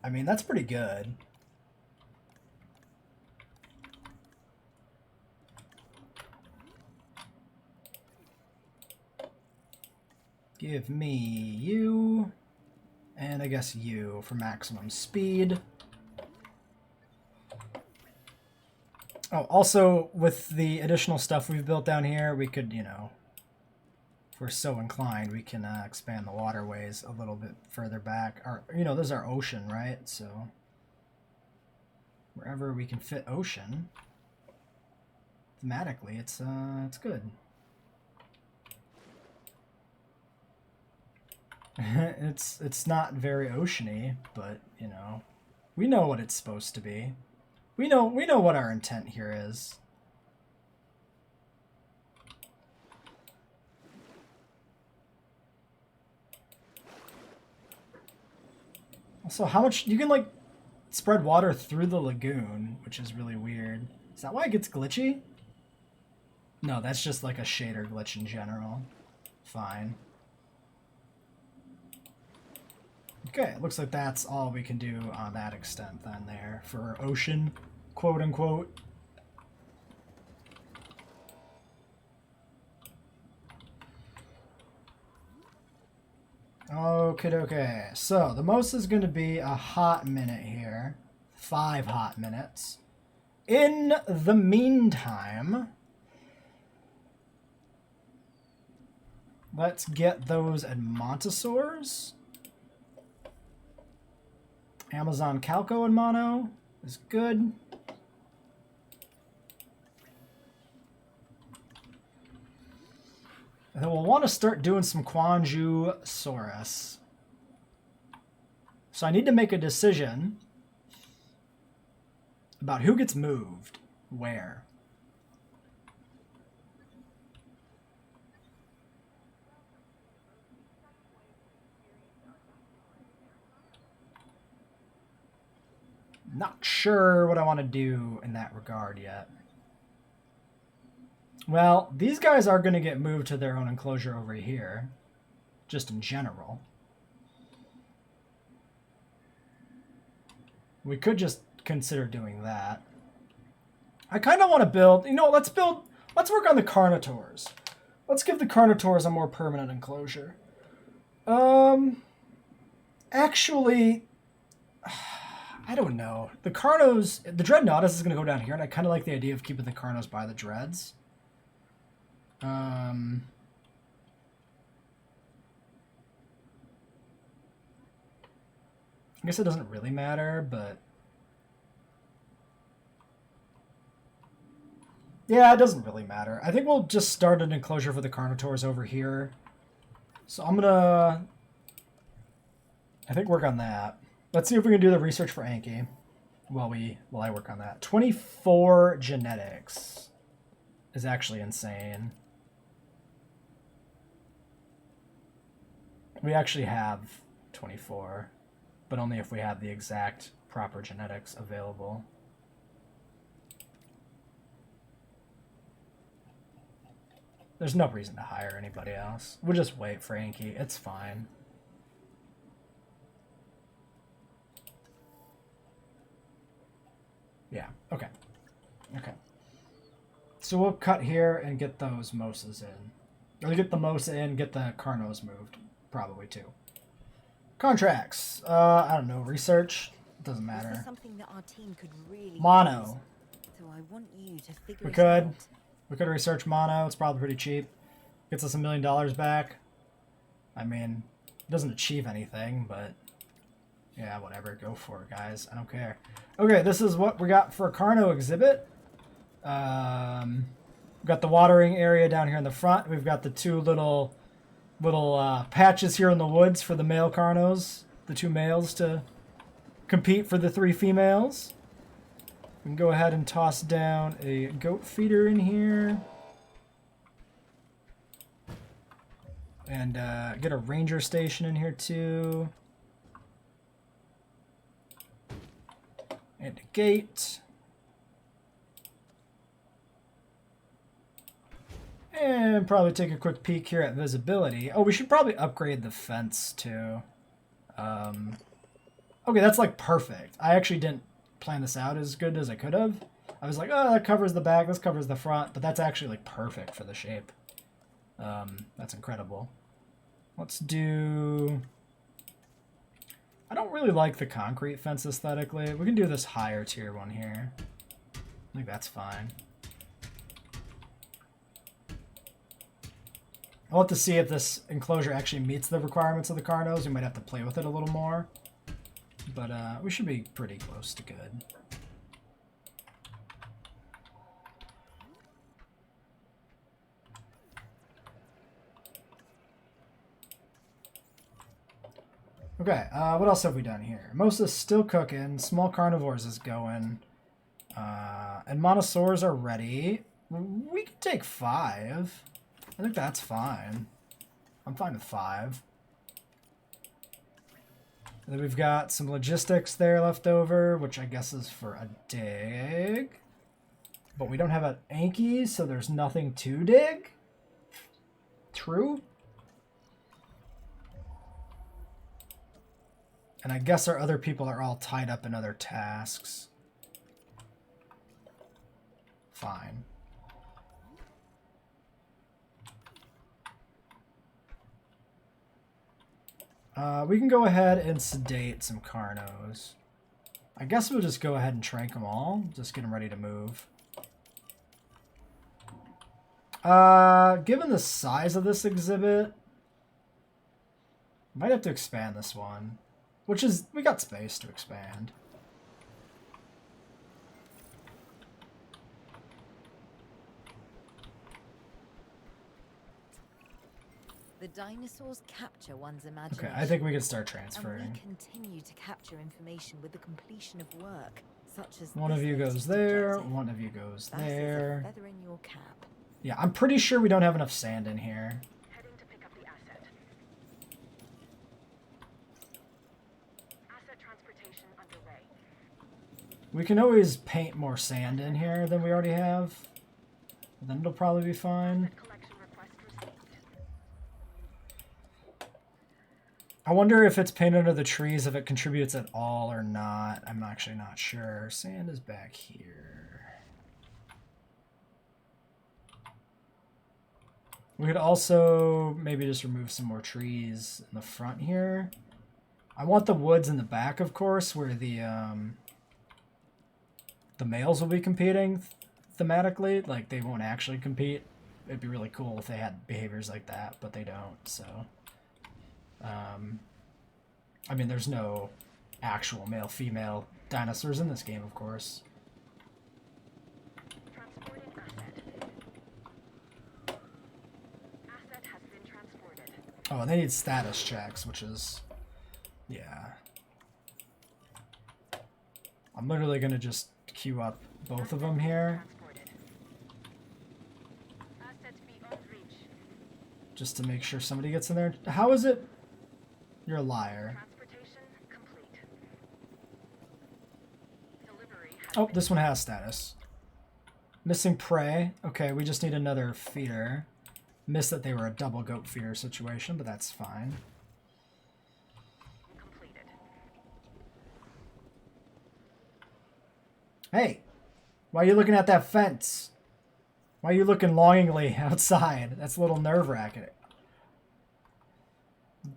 A: I mean, that's pretty good. Give me you, and I guess you for maximum speed. Oh, also, with the additional stuff we've built down here, we could, you know, if we're so inclined, we can expand the waterways a little bit further back. Our, you know, this is our ocean, right? So wherever we can fit ocean, thematically, it's good. It's not very oceany, but you know, we know what it's supposed to be. We know what our intent here is. Also, how much you can like spread water through the lagoon, which is really weird. Is that why it gets glitchy? No, that's just like a shader glitch in general. Fine. Okay, it looks like that's all we can do on that extent then there for ocean, quote unquote. Okay. So the most is going to be a hot minute here. 5 hot minutes. In the meantime, let's get those Edmontosaurs. Amazon Calco and Mono is good. And then we'll want to start doing some Quanju-saurus. So I need to make a decision about who gets moved, where. Not sure what I want to do in that regard yet. Well, these guys are going to get moved to their own enclosure over here, just in general. We could just consider doing that. I kind of want to build, you know, let's work on the Carnotaurs. Let's give the Carnotaurs a more permanent enclosure. Actually, I don't know. The Dreadnoughtus is going to go down here, and I kind of like the idea of keeping the Carnos by the Dreads. I guess it doesn't really matter, but... yeah, it doesn't really matter. I think we'll just start an enclosure for the Carnotaurs over here. So I'm gonna... I think work on that. Let's see if we can do the research for Anki while I work on that. 24 genetics is actually insane. We actually have 24. but only if we have the exact proper genetics available. There's no reason to hire anybody else. We'll just wait for Anki. It's fine. Yeah, okay. Okay. So we'll cut here and get those Mosas in. Or get the Mosa in, get the Carnos moved. Probably too. Contracts. I don't know. Research. Doesn't matter.
B: This is something that our team could really
A: Mono.
B: use, so I want you to figure
A: We
B: it
A: could.
B: out.
A: We could research mono. It's probably pretty cheap. Gets us $1 million back. I mean, it doesn't achieve anything, but yeah, whatever. Go for it, guys. I don't care. Okay, this is what we got for a Carno exhibit. We've got the watering area down here in the front. We've got the two little patches here in the woods for the male Carnos. The 2 males to compete for the 3 females. We can go ahead and toss down a goat feeder in here. And get a ranger station in here too. And a gate. And probably take a quick peek here at visibility. Oh, we should probably upgrade the fence too. Okay, that's like perfect. I actually didn't plan this out as good as I could have. I was like, oh, that covers the back, this covers the front, but that's actually like perfect for the shape. That's incredible. Let's do... I don't really like the concrete fence aesthetically. We can do this higher tier one here. I think that's fine. I'll have to see if this enclosure actually meets the requirements of the Carnos. We might have to play with it a little more. But we should be pretty close to good. Okay, what else have we done here? Mosa's still cooking. Small carnivores is going. And monosaurs are ready. We can take 5. I think that's fine. I'm fine with 5. And then we've got some logistics there left over, which I guess is for a dig. But we don't have an Anki, so there's nothing to dig. True. And I guess our other people are all tied up in other tasks. Fine. We can go ahead and sedate some Carnos. I guess we'll just go ahead and trank them all. Just get them ready to move. Given the size of this exhibit, might have to expand this one. Which is, we got space to expand.
B: The dinosaurs capture one's imagination.
A: Okay, I think we can start
B: And
A: transferring.
B: we continue to capture information with the completion of work, such as
A: One of
B: this
A: you
B: latest
A: goes there,
B: objective.
A: one of you goes
B: That is a
A: there.
B: feather in your cap.
A: Yeah, I'm pretty sure we don't have enough sand in here.
C: Heading to pick up the asset. Asset transportation underway.
A: We can always paint more sand in here than we already have. Then it'll probably be fine.
C: Asset collection request received.
A: I wonder if it's painted under the trees, if it contributes at all or not. I'm actually not sure. Sand is back here. We could also maybe just remove some more trees in the front here. I want the woods in the back, of course, where the males will be competing thematically. Like, they won't actually compete. It'd be really cool if they had behaviors like that, but they don't, so... I mean, there's no actual male-female dinosaurs in this game, of course.
C: Transporting asset. Asset has been transported.
A: Oh, and they need status checks, which is... yeah. I'm literally going to just queue up both of them here,
C: Transported. Asset beyond reach.
A: just to make sure somebody gets in there. How is it? You're a liar.
C: Transportation complete.
A: Oh, this one has status. Missing prey. Okay, we just need another feeder. Missed that they were a double goat feeder situation, but that's fine.
C: Completed.
A: Hey, why are you looking at that fence? Why are you looking longingly outside? That's a little nerve-wracking.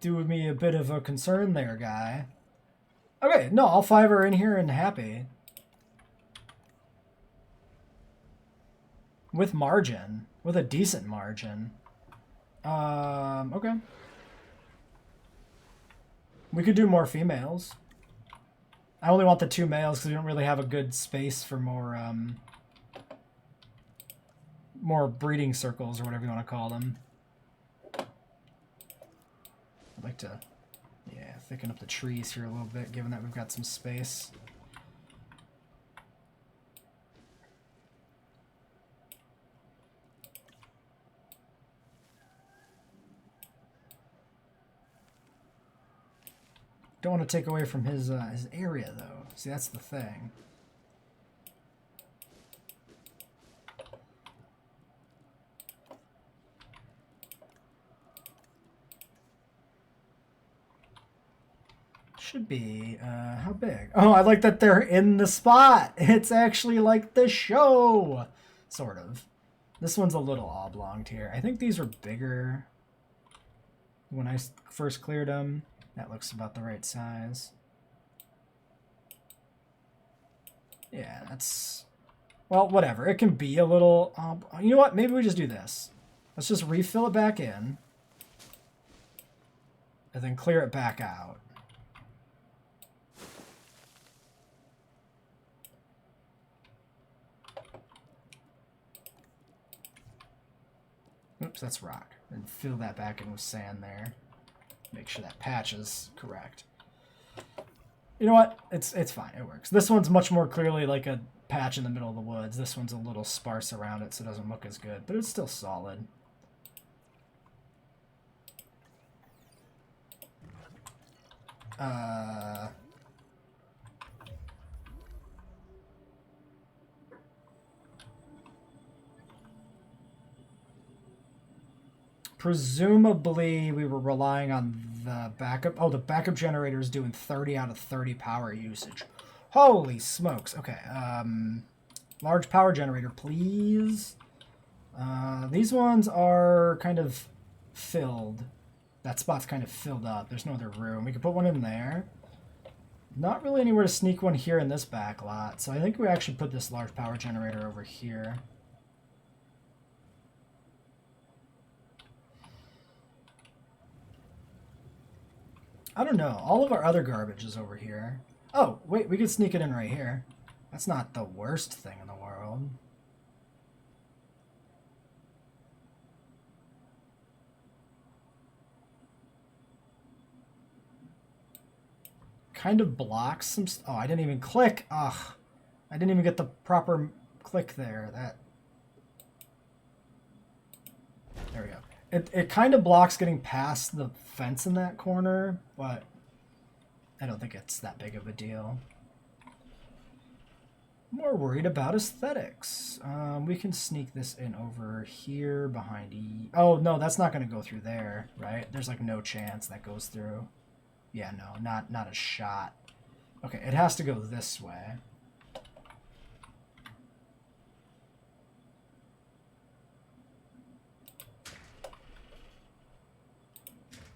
A: Doing me a bit of a concern there, guy. Okay, no, all 5 are in here and happy. With margin. With a decent margin. Okay. We could do more females. I only want the 2 males because we don't really have a good space for more breeding circles or whatever you want to call them. I'd like to, yeah, thicken up the trees here a little bit, given that we've got some space. Don't want to take away from his area, though. See, that's the thing. Should be, how big? Oh, I like that they're in the spot. It's actually like the show. Sort of. This one's a little oblonged here. I think these were bigger when I first cleared them. That looks about the right size. Yeah, that's... Well, whatever. It can be a little... you know what? Maybe we just do this. Let's just refill it back in. And then clear it back out. Oops, that's rock. And fill that back in with sand there. Make sure that patch is correct. You know what? It's fine. It works. This one's much more clearly like a patch in the middle of the woods. This one's a little sparse around it, so it doesn't look as good. But it's still solid. Presumably, we were relying on the backup. Oh, the backup generator is doing 30 out of 30 power usage. Holy smokes. Okay. Large power generator, please. These ones are kind of filled. That spot's kind of filled up. There's no other room. We could put one in there. Not really anywhere to sneak one here in this back lot. So I think we actually put this large power generator over here. I don't know. All of our other garbage is over here. Oh, wait, we could sneak it in right here. That's not the worst thing in the world. Kind of blocks some... Oh, I didn't even click. Ugh. I didn't even get the proper click there. There we go. It kind of blocks getting past the fence in that corner, but I don't think it's that big of a deal. More worried about aesthetics. We can sneak this in over here behind E. Oh, no, that's not going to go through there, right? There's like no chance that goes through. Yeah, no, not a shot. Okay, it has to go this way.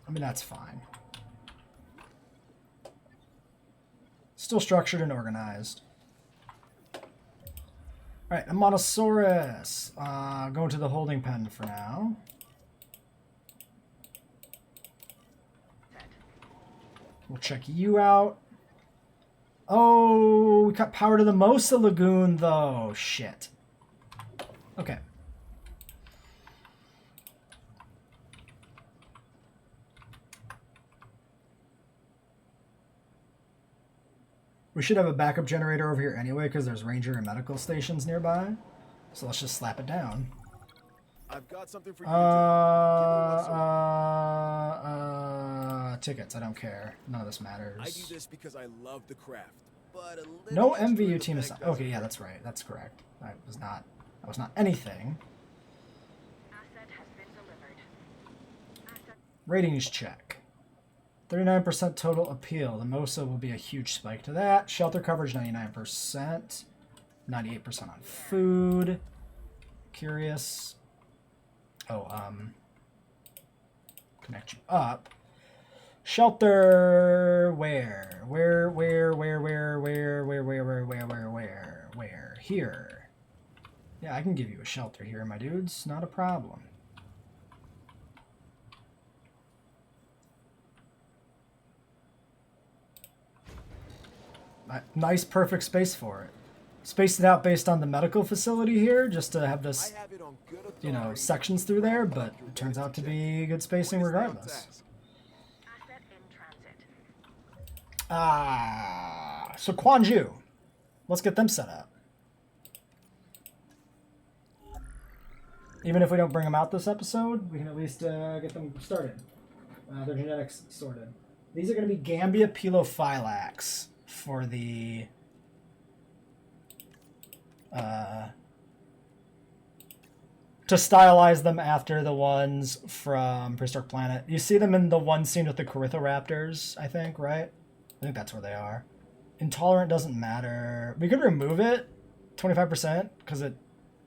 A: I mean, that's fine. Still structured and organized. Alright, a Monosaurus. Going to the holding pen for now. We'll check you out. Oh, we cut power to the Mosa Lagoon, though. Shit. Okay. We should have a backup generator over here anyway, because there's ranger and medical stations nearby. So let's just slap it down.
D: I've got something for you.
A: Tickets. I don't care. None of this matters.
D: I do this because I love the craft. but a little
A: No
D: extra in
A: MVU
D: the
A: team
D: bank
A: assigned.
D: doesn't
A: Okay, yeah,
D: hurt.
A: that's right. That's correct. I was not anything.
C: Asset has been delivered. Asset
A: Ratings check. 39% total appeal. The MOSA will be a huge spike to that. Shelter coverage 99%. 98% on food. Curious. Oh, connect you up. Shelter where? Where? Here. Yeah, I can give you a shelter here, my dudes. Not a problem. Nice, perfect space for it. Spaced it out based on the medical facility here, just to have
D: I
A: this,
D: have it on good
A: you know,
D: authority.
A: sections through there, but it turns out to be good spacing regardless.
C: asset in transit.
A: So Quanju. Let's get them set up. Even if we don't bring them out this episode, we can at least get them started. Their genetics sorted. These are going to be Gambia Pelophylax for the to stylize them after the ones from Prehistoric Planet. You see them in the one scene with the Corythoraptors, I think, right? I think that's where they are. Intolerant doesn't matter. We could remove it, 25%, because it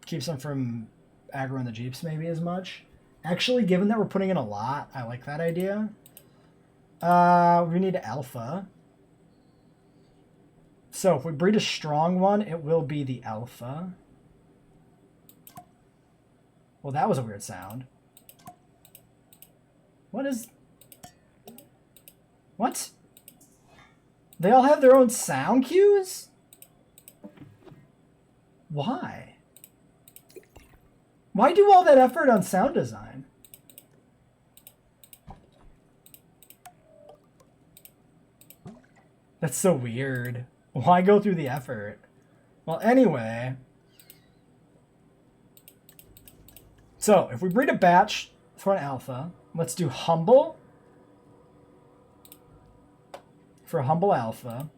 A: keeps them from aggroing the Jeeps maybe as much. Actually, given that we're putting in a lot, I like that idea. We need alpha. So if we breed a strong one, it will be the alpha. Well, that was a weird sound. What is... What? They all have their own sound cues? Why? Why do all that effort on sound design? That's so weird. Why go through the effort? Well, anyway. So, if we breed a batch for an alpha, let's do humble for a humble alpha.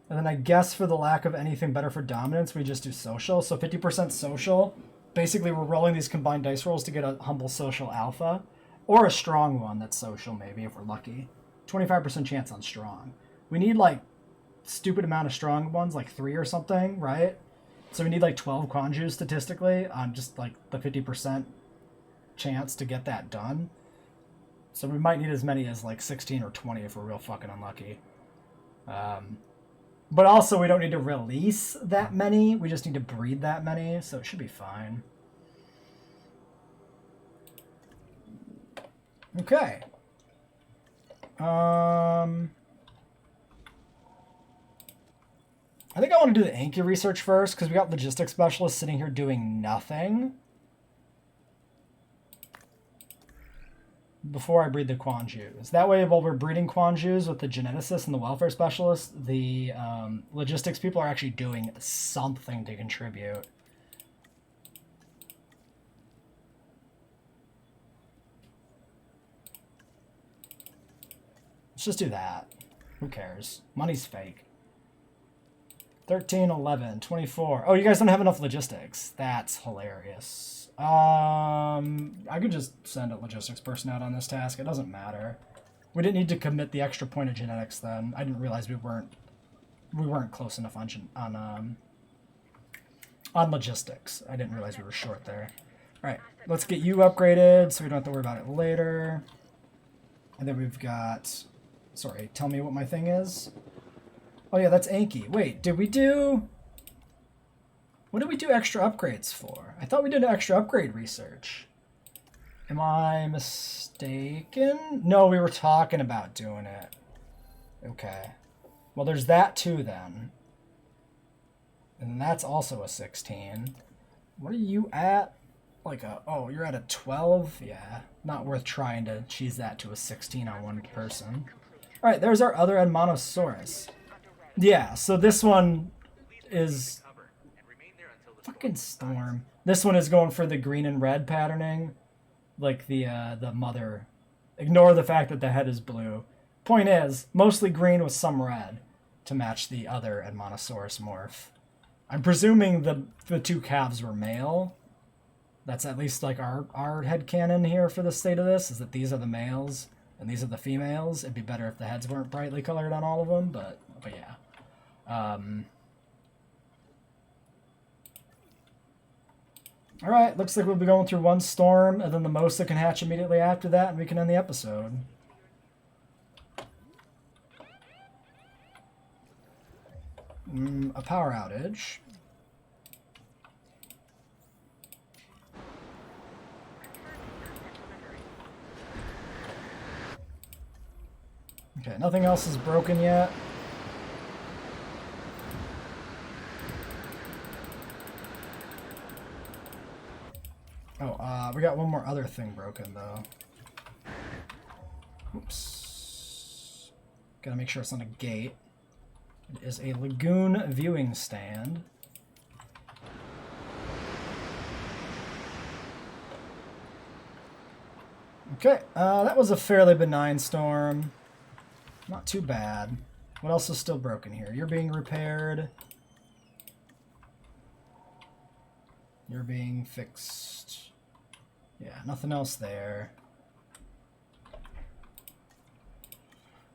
A: And then I guess for the lack of anything better for dominance, we just do social. So 50% social. Basically, we're rolling these combined dice rolls to get a humble social alpha. Or a strong one that's social, maybe, if we're lucky. 25% chance on strong. We need, like, stupid amount of strong ones, like 3 or something, right? So we need, like, 12 Quanjus statistically on just, like, the 50% chance to get that done. So we might need as many as, like, 16 or 20 if we're real fucking unlucky. But also, we don't need to release that many. We just need to breed that many, so it should be fine. Okay. I think I want to do the Anki research first, because we got logistics specialists sitting here doing nothing. Before I breed the Quanjus. That way, while we're breeding Quanjus with the geneticists and the welfare specialists, the logistics people are actually doing something to contribute. Let's just do that. Who cares? Money's fake. 13, 11, 24. Oh, you guys don't have enough logistics. That's hilarious. I could just send a logistics person out on this task. It doesn't matter. We didn't need to commit the extra point of genetics then. I didn't realize we weren't close enough on logistics. I didn't realize we were short there. All right, let's get you upgraded so we don't have to worry about it later. And then we've got... Sorry, tell me what my thing is. Oh yeah, that's Anki. Wait, did we do... What did we do extra upgrades for? I thought we did extra upgrade research. Am I mistaken? No, we were talking about doing it. Okay. Well, there's that too then. And that's also a 16. What are you at? Like a... Oh, you're at a 12? Yeah. Not worth trying to cheese that to a 16 on one person. Alright, there's our other Edmontosaurus. Yeah, so this one is... Fucking storm. This one is going for the green and red patterning. Like the mother. Ignore the fact that the head is blue. Point is, mostly green with some red to match the other Edmontosaurus morph. I'm presuming the two calves were male. That's at least like our headcanon here for the state of this, is that these are the males and these are the females. It'd be better if the heads weren't brightly colored on all of them, but yeah. Alright, looks like we'll be going through one storm, and then the Mosa can hatch immediately after that, and we can end the episode. A power outage. Okay, nothing else is broken yet. Oh, we got one more other thing broken, though. Oops. Gotta make sure it's not a gate. It is a lagoon viewing stand. Okay, that was a fairly benign storm. Not too bad. What else is still broken here? You're being repaired. You're being fixed. Yeah, nothing else there.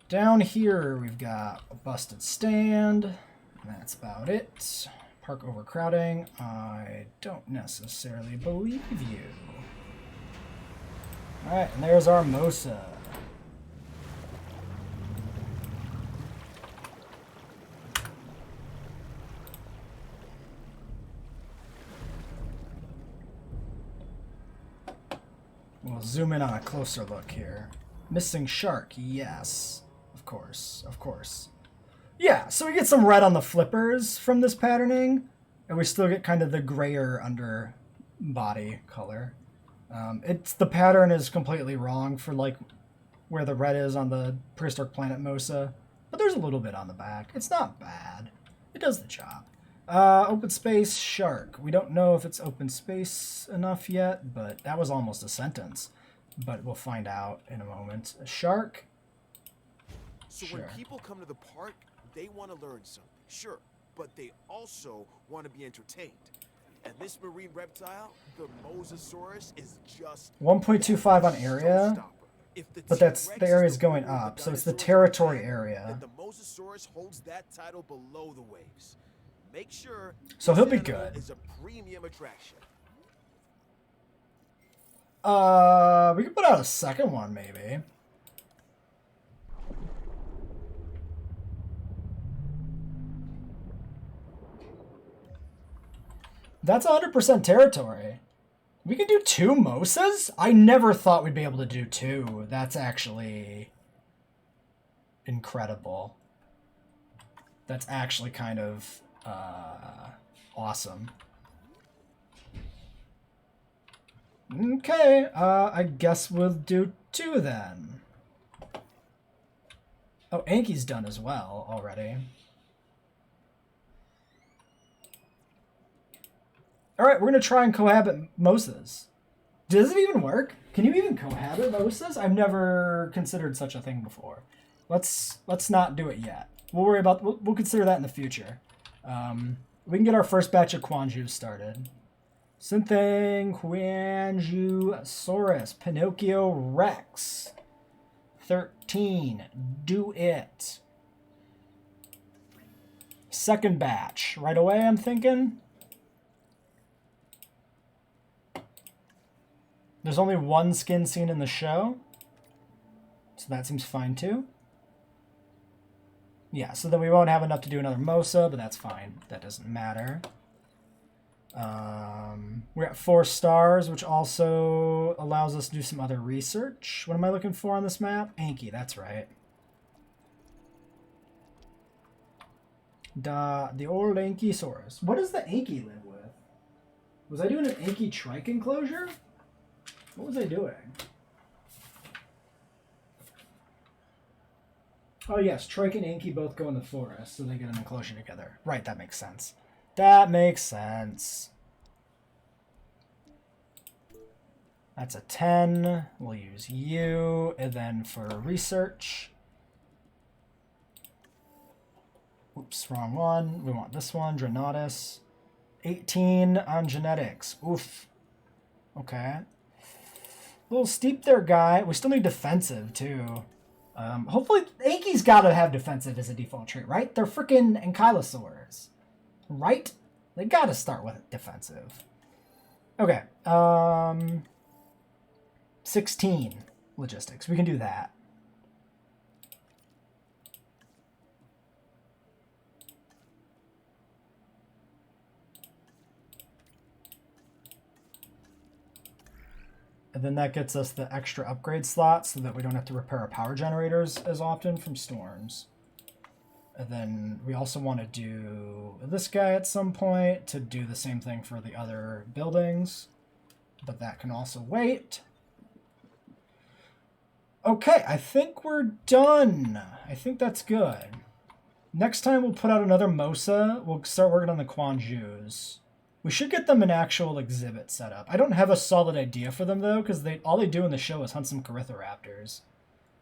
A: Down here, we've got a busted stand. And that's about it. Park overcrowding. I don't necessarily believe you. Alright, and there's our Mosa. We'll zoom in on a closer look here. Missing shark, yes. Of course, of course. Yeah, so we get some red on the flippers from this patterning, and we still get kind of the grayer under body color. The pattern is completely wrong for like where the red is on the Prehistoric Planet Mosa, but there's a little bit on the back. It's not bad. It does the job. Open space shark. We don't know if it's open space enough yet, but that was almost a sentence. But we'll find out in a moment. A shark.
D: So
A: Sure.
D: when people come to the park, they want to learn something, sure, but they also want to be entertained. And this marine reptile, the Mosasaurus, is just
A: 1.25 on area,
D: showstopper. If the
A: but that's
D: T-Rex
A: the
D: is
A: area's
D: the
A: going
D: ruler of
A: up,
D: the
A: so it's the
D: dinosaurs
A: territory
D: on land,
A: area.
D: then the Mosasaurus holds that title below the waves. Make sure
A: So
D: this
A: he'll be
D: animal
A: good.
D: is a premium attraction.
A: We could put out a second one, maybe. That's 100% territory. We can do 2 Mosas? I never thought we'd be able to do 2. That's actually incredible. That's actually kind of awesome. Okay, I guess we'll do 2 then. Oh, Anki's done as well already. Alright, we're going to try and cohabit Mosas. Does it even work? Can you even cohabit Mosas? I've never considered such a thing before. Let's not do it yet. We'll worry about... We'll consider that in the future. We can get our first batch of Quanju started. Synthing Quanjusaurus Pinocchio Rex. 13. Do it. Second batch. Right away, I'm thinking. There's only one skin scene in the show. So that seems fine too. Yeah, so then we won't have enough to do another Mosa, but that's fine. That doesn't matter. We're at 4 stars, which also allows us to do some other research. What am I looking for on this map? Anki, that's right. The old Ankysaurus. What does the Anki live with? Was I doing an Anki trike enclosure? What was I doing? Oh yes, trike and Anki both go in the forest, so they get an enclosure together. Right, that makes sense. That makes sense. That's a 10. We'll use you. And then for research, Oops, wrong one. We want this one, Dranatus. 18 on genetics. Oof. Okay. A little steep there, guy. We still need defensive, too. Hopefully, Anki's gotta have defensive as a default trait, right? They're freaking ankylosaurs. Right? They gotta start with defensive. Okay. 16 logistics. We can do that. And then that gets us the extra upgrade slot so that we don't have to repair our power generators as often from storms. And then we also want to do this guy at some point to do the same thing for the other buildings. But that can also wait. Okay, I think we're done. I think that's good. Next time we'll put out another MOSA. We'll start working on the Quanjus. We should get them an actual exhibit set up. I don't have a solid idea for them, though, because all they do in the show is hunt some Corythoraptors.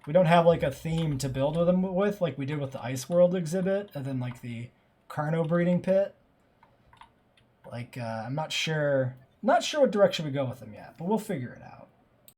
A: We don't have, like, a theme to build with them with, like we did with the Ice World exhibit, and then, like, the Carno breeding pit. Like, I'm not sure what direction we go with them yet, but we'll figure it out.